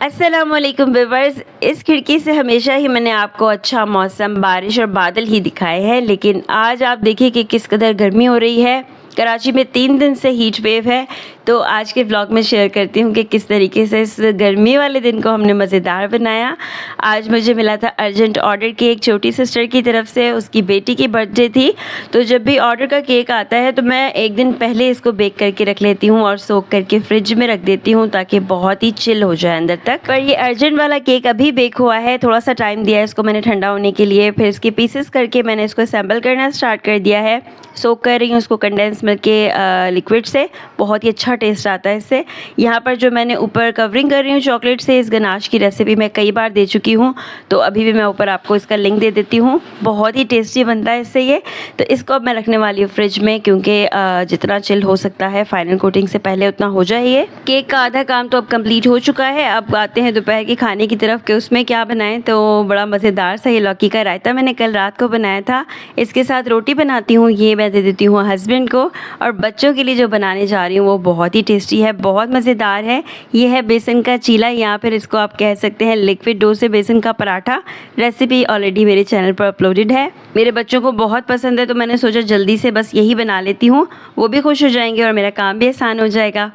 अस्सलामुअलैकुम व्यूअर्स। इस खिड़की से हमेशा ही मैंने आपको अच्छा मौसम, बारिश और बादल ही दिखाए हैं, लेकिन आज आप देखिए कि किस कदर गर्मी हो रही है। कराची में 3 दिन से हीट वेव है, तो आज के व्लॉग में शेयर करती हूँ कि किस तरीके से इस गर्मी वाले दिन को हमने मज़ेदार बनाया। आज मुझे मिला था अर्जेंट ऑर्डर केक छोटी सिस्टर की तरफ से, उसकी बेटी की बर्थडे थी। तो जब भी ऑर्डर का केक आता है तो मैं एक दिन पहले इसको बेक करके रख लेती हूँ और सोक करके फ्रिज में रख देती हूँ ताकि बहुत ही चिल हो जाए अंदर तक। पर ये अर्जेंट वाला केक अभी बेक हुआ है, थोड़ा सा टाइम दिया है इसको मैंने ठंडा होने के लिए। फिर इसके पीसेस करके मैंने इसको असेंबल करना स्टार्ट कर दिया है। सोक कर रही हूँ उसको कंडेंस मिल्क के लिक्विड से, बहुत ही अच्छा टेस्ट आता है इससे। यहाँ पर जो मैंने ऊपर कवरिंग कर रही हूँ चॉकलेट से, इस गनाश की रेसिपी मैं कई बार दे चुकी हूँ, तो अभी भी मैं ऊपर आपको इसका लिंक दे देती हूँ। बहुत ही टेस्टी बनता है इससे ये। तो इसको अब मैं रखने वाली हूँ फ्रिज में, क्योंकि जितना चिल हो सकता है फाइनल कोटिंग से पहले उतना हो जाए। ये केक का आधा काम तो अब कंप्लीट हो चुका है। अब आते हैं दोपहर के खाने की तरफ कि उसमें क्या बनाएं। तो बड़ा मज़ेदार सा ये लौकी का रायता मैंने कल रात को बनाया था, इसके साथ रोटी बनाती हूँ, ये मैं दे देती हूँ हस्बैंड को। और बच्चों के लिए जो बनाने जा रही हूँ वो बहुत ही टेस्टी है, बहुत मज़ेदार है। ये है बेसन का चीला, या फिर इसको आप कह सकते हैं लिक्विड डो से बेसन का पराठा। रेसिपी ऑलरेडी मेरे चैनल पर अपलोडेड है। मेरे बच्चों को बहुत पसंद है, तो मैंने सोचा जल्दी से बस यही बना लेती हूँ, वो भी खुश हो जाएंगे और मेरा काम भी आसान हो जाएगा।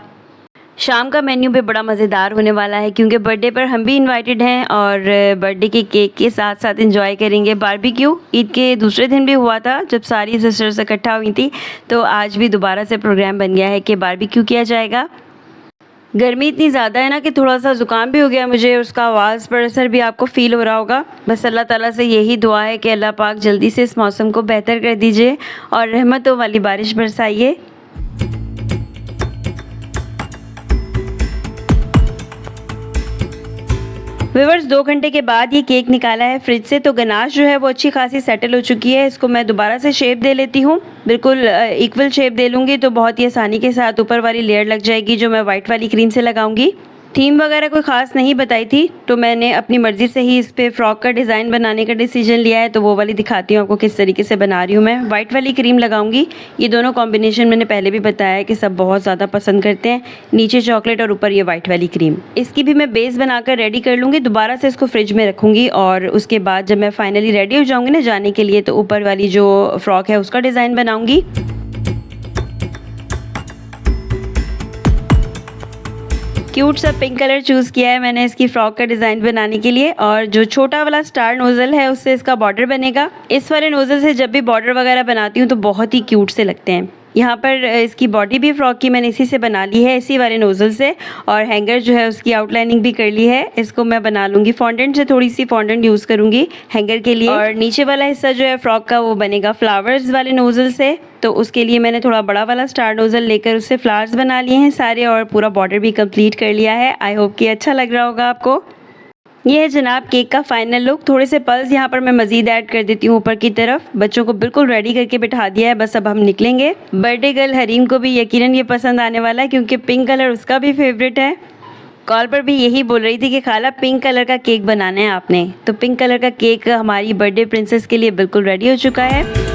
शाम का मेन्यू भी बड़ा मज़ेदार होने वाला है, क्योंकि बर्थडे पर हम भी इनवाइटेड हैं और बर्थडे के केक के साथ साथ एंजॉय करेंगे बारबेक्यू। ईद के दूसरे दिन भी हुआ था जब सारी सिस्टर्स इकट्ठा हुई थी, तो आज भी दोबारा से प्रोग्राम बन गया है कि बारबेक्यू किया जाएगा। गर्मी इतनी ज़्यादा है ना कि थोड़ा सा ज़ुकाम भी हो गया मुझे, उसका आवाज़ पर असर भी आपको फ़ील हो रहा होगा। बस अल्लाह ताला से यही दुआ है कि अल्लाह पाक जल्दी से इस मौसम को बेहतर कर दीजिए और रहमतों वाली बारिश बरसाइए। व्यूअर्स 2 घंटे के बाद ये केक निकाला है फ्रिज से, तो गनाश जो है वो अच्छी खासी सेटल हो चुकी है। इसको मैं दोबारा से शेप दे लेती हूँ, बिल्कुल इक्वल शेप दे लूँगी तो बहुत ही आसानी के साथ ऊपर वाली लेयर लग जाएगी जो मैं वाइट वाली क्रीम से लगाऊंगी। थीम वगैरह कोई ख़ास नहीं बताई थी, तो मैंने अपनी मर्ज़ी से ही इस पर फ्रॉक का डिज़ाइन बनाने का डिसीजन लिया है। तो वो वाली दिखाती हूँ आपको किस तरीके से बना रही हूँ मैं। वाइट वाली क्रीम लगाऊंगी। ये दोनों कॉम्बिनेशन मैंने पहले भी बताया है कि सब बहुत ज़्यादा पसंद करते हैं, नीचे चॉकलेट और ऊपर ये वाइट वाली क्रीम। इसकी भी मैं बेस बनाकर रेडी कर लूँगी, दोबारा से इसको फ्रिज में रखूँगी और उसके बाद जब मैं फाइनली रेडी हो जाऊँगी ना जाने के लिए, तो ऊपर वाली जो फ्रॉक है उसका डिज़ाइन बनाऊँगी। क्यूट सा पिंक कलर चूज़ किया है मैंने इसकी फ्रॉक का डिज़ाइन बनाने के लिए, और जो छोटा वाला स्टार नोज़ल है उससे इसका बॉर्डर बनेगा। इस वाले नोज़ल से जब भी बॉर्डर वगैरह बनाती हूँ तो बहुत ही क्यूट से लगते हैं। यहाँ पर इसकी बॉडी भी फ्रॉक की मैंने इसी से बना ली है, इसी वाले नोज़ल से, और हैंगर जो है उसकी आउटलाइनिंग भी कर ली है। इसको मैं बना लूँगी फॉन्डेंट से, थोड़ी सी फॉन्डेंट यूज़ करूँगी हैंगर के लिए। और नीचे वाला हिस्सा जो है फ्रॉक का वो बनेगा फ्लावर्स वाले नोज़ल से, तो उसके लिए मैंने थोड़ा बड़ा वाला स्टार नोज़ल लेकर उससे फ्लावर्स बना लिए हैं सारे, और पूरा बॉर्डर भी कंप्लीट कर लिया है। आई होप कि अच्छा लग रहा होगा आपको। ये है जनाब केक का फाइनल लुक। थोड़े से पल्स यहाँ पर मैं मज़ीद ऐड कर देती हूँ ऊपर की तरफ। बच्चों को बिल्कुल रेडी करके बिठा दिया है, बस अब हम निकलेंगे। बर्थडे गर्ल हरीम को भी यकीनन ये पसंद आने वाला है, क्योंकि पिंक कलर उसका भी फेवरेट है। कॉल पर भी यही बोल रही थी कि खाला पिंक कलर का केक बनाना है आपने। तो पिंक कलर का केक हमारी बर्थडे प्रिंसेस के लिए बिल्कुल रेडी हो चुका है।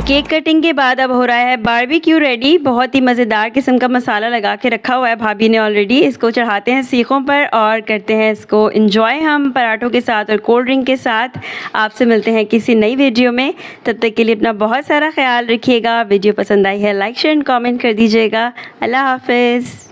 केक कटिंग के बाद अब हो रहा है बारबेक्यू रेडी। बहुत ही मज़ेदार किस्म का मसाला लगा के रखा हुआ है भाभी ने ऑलरेडी। इसको चढ़ाते हैं सीखों पर और करते हैं इसको एंजॉय हम पराठों के साथ और कोल्ड ड्रिंक के साथ। आपसे मिलते हैं किसी नई वीडियो में, तब तक के लिए अपना बहुत सारा ख्याल रखिएगा। वीडियो पसंद आई है लाइक शेयर एंड कॉमेंट कर दीजिएगा। अल्लाह हाफिज़।